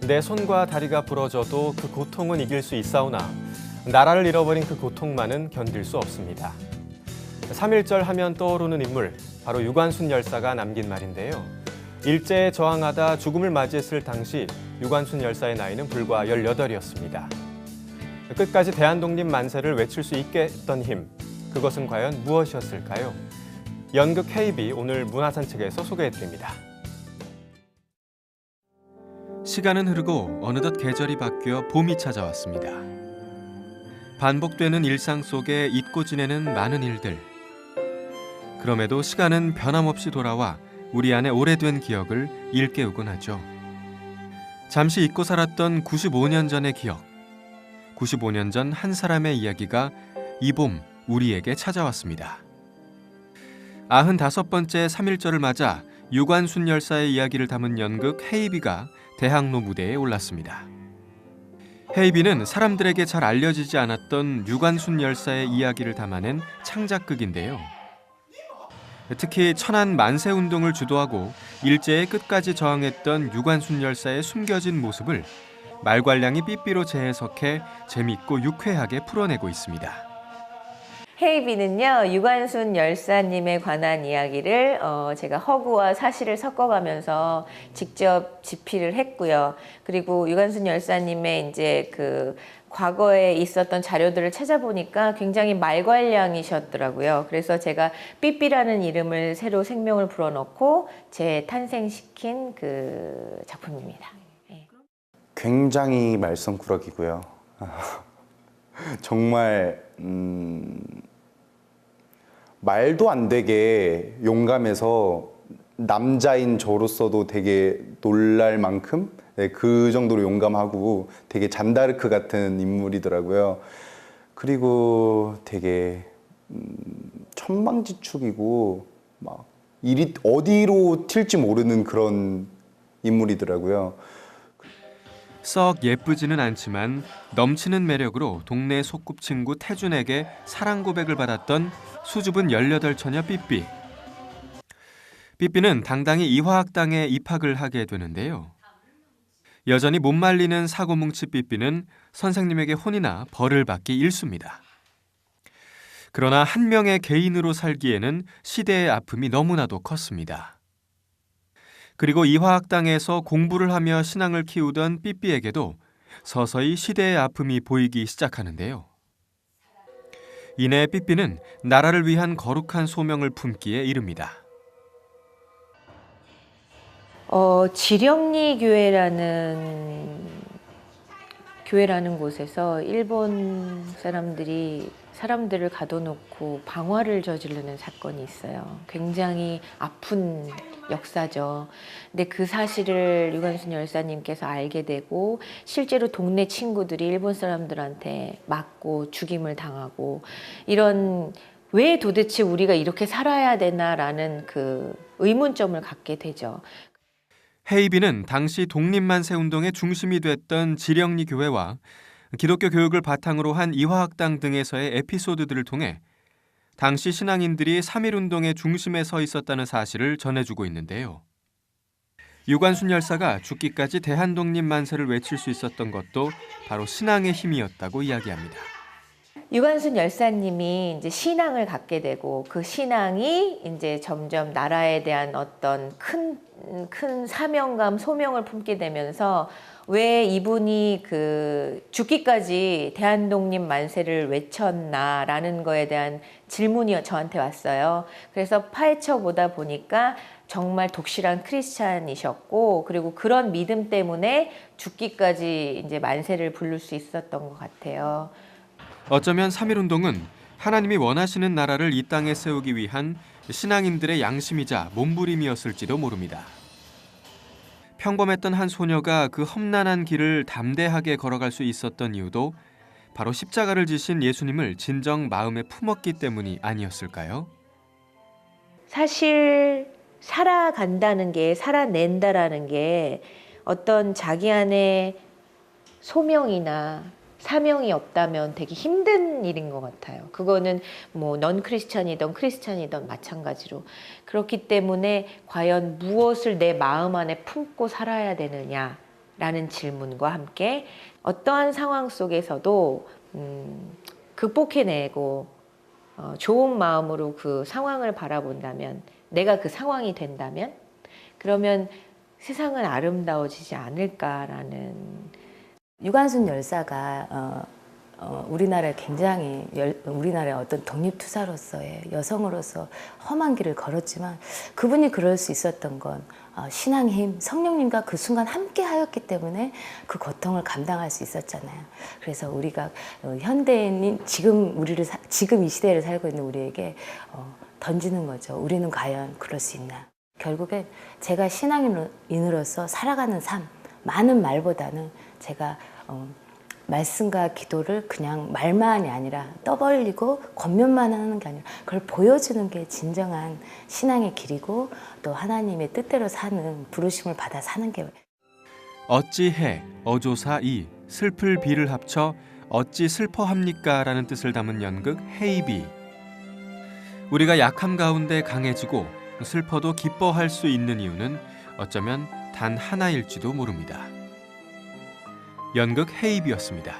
내 손과 다리가 부러져도 그 고통은 이길 수 있사오나 나라를 잃어버린 그 고통만은 견딜 수 없습니다. 3.1절 하면 떠오르는 인물, 바로 유관순 열사가 남긴 말인데요. 일제에 저항하다 죽음을 맞이했을 당시 유관순 열사의 나이는 불과 18이었습니다. 끝까지 대한독립 만세를 외칠 수 있게 했던 힘, 그것은 과연 무엇이었을까요? 연극 KB 오늘 문화산책에서 소개해드립니다. 시간은 흐르고 어느덧 계절이 바뀌어 봄이 찾아왔습니다. 반복되는 일상 속에 잊고 지내는 많은 일들. 그럼에도 시간은 변함없이 돌아와 우리 안에 오래된 기억을 일깨우곤 하죠. 잠시 잊고 살았던 95년 전의 기억. 95년 전 한 사람의 이야기가 이 봄 우리에게 찾아왔습니다. 95번째 3.1절을 맞아 유관순 열사의 이야기를 담은 연극 헤이비가 대학로 무대에 올랐습니다. 헤이비는 사람들에게 잘 알려지지 않았던 유관순 열사의 이야기를 담아낸 창작극인데요. 특히 천안 만세운동을 주도하고 일제의 끝까지 저항했던 유관순 열사의 숨겨진 모습을 말괄량이 삐삐로 재해석해 재밌고 유쾌하게 풀어내고 있습니다. 헤이비는요, 유관순 열사님에 관한 이야기를 제가 허구와 사실을 섞어가면서 직접 집필을 했고요. 그리고 유관순 열사님의 이제 그 과거에 있었던 자료들을 찾아보니까 굉장히 말괄량이셨더라고요. 그래서 제가 삐삐라는 이름을 새로 생명을 불어넣고 재탄생시킨 그 작품입니다. 네. 굉장히 말썽꾸러기고요. 정말 말도 안 되게 용감해서 남자인 저로서도 되게 놀랄 만큼 그 정도로 용감하고 되게 잔다르크 같은 인물이더라고요. 그리고 되게 천방지축이고 막 일이 어디로 튈지 모르는 그런 인물이더라고요. 썩 예쁘지는 않지만 넘치는 매력으로 동네 소꿉친구 태준에게 사랑 고백을 받았던 수줍은 18처녀 삐삐. 삐삐는 당당히 이화학당에 입학을 하게 되는데요. 여전히 못 말리는 사고뭉치 삐삐는 선생님에게 혼이나 벌을 받기 일쑤입니다. 그러나 한 명의 개인으로 살기에는 시대의 아픔이 너무나도 컸습니다. 그리고 이화학당에서 공부를 하며 신앙을 키우던 삐삐에게도 서서히 시대의 아픔이 보이기 시작하는데요. 이내 삐삐는 나라를 위한 거룩한 소명을 품기에 이릅니다. 지령리 교회라는 곳에서 일본 사람들이 사람들을 가둬놓고 방화를 저지르는 사건이 있어요. 굉장히 아픈 역사죠. 근데 그 사실을 유관순 열사님께서 알게 되고 실제로 동네 친구들이 일본 사람들한테 맞고 죽임을 당하고 이런 왜 도대체 우리가 이렇게 살아야 되나라는 그 의문점을 갖게 되죠. 헤이비는 당시 독립만세운동의 중심이 됐던 지령리 교회와 기독교 교육을 바탕으로 한 이화학당 등에서의 에피소드들을 통해 당시 신앙인들이 3.1운동의 중심에 서 있었다는 사실을 전해주고 있는데요. 유관순 열사가 죽기까지 대한독립 만세를 외칠 수 있었던 것도 바로 신앙의 힘이었다고 이야기합니다. 유관순 열사님이 이제 신앙을 갖게 되고 그 신앙이 이제 점점 나라에 대한 어떤 큰 사명감, 소명을 품게 되면서 왜 이분이 그 죽기까지 대한독립 만세를 외쳤나라는 거에 대한 질문이 저한테 왔어요. 그래서 파헤쳐 보다 보니까 정말 독실한 크리스찬이셨고 그리고 그런 믿음 때문에 죽기까지 이제 만세를 부를 수 있었던 것 같아요. 어쩌면 3.1운동은 하나님이 원하시는 나라를 이 땅에 세우기 위한 신앙인들의 양심이자 몸부림이었을지도 모릅니다. 평범했던 한 소녀가 그 험난한 길을 담대하게 걸어갈 수 있었던 이유도 바로 십자가를 지신 예수님을 진정 마음에 품었기 때문이 아니었을까요? 사실 살아간다는 게, 살아낸다라는 게 어떤 자기 안에 소명이나 사명이 없다면 되게 힘든 일인 것 같아요. 그거는 뭐 넌 크리스찬이든 크리스찬이든 마찬가지로. 그렇기 때문에 과연 무엇을 내 마음 안에 품고 살아야 되느냐. 라는 질문과 함께 어떠한 상황 속에서도 극복해내고 좋은 마음으로 그 상황을 바라본다면, 내가 그 상황이 된다면, 그러면 세상은 아름다워지지 않을까라는. 유관순 열사가 우리나라에 굉장히 우리나라의 어떤 독립투사로서의 여성으로서 험한 길을 걸었지만, 그분이 그럴 수 있었던 건 신앙의 힘, 성령님과 그 순간 함께 하였기 때문에 그 고통을 감당할 수 있었잖아요. 그래서 우리가 현대인인 지금 이 시대를 살고 있는 우리에게 던지는 거죠. 우리는 과연 그럴 수 있나? 결국에 제가 신앙인으로서 살아가는 삶, 많은 말보다는 제가 말씀과 기도를 그냥 말만이 아니라 떠벌리고 겉면만 하는 게 아니라 그걸 보여주는 게 진정한 신앙의 길이고, 또 하나님의 뜻대로 사는, 부르심을 받아 사는 게. 어찌해 어조사 이 슬플 비를 합쳐 어찌 슬퍼합니까? 라는 뜻을 담은 연극 헤이비. 우리가 약함 가운데 강해지고 슬퍼도 기뻐할 수 있는 이유는 어쩌면 단 하나일지도 모릅니다. 연극 헤이비였습니다.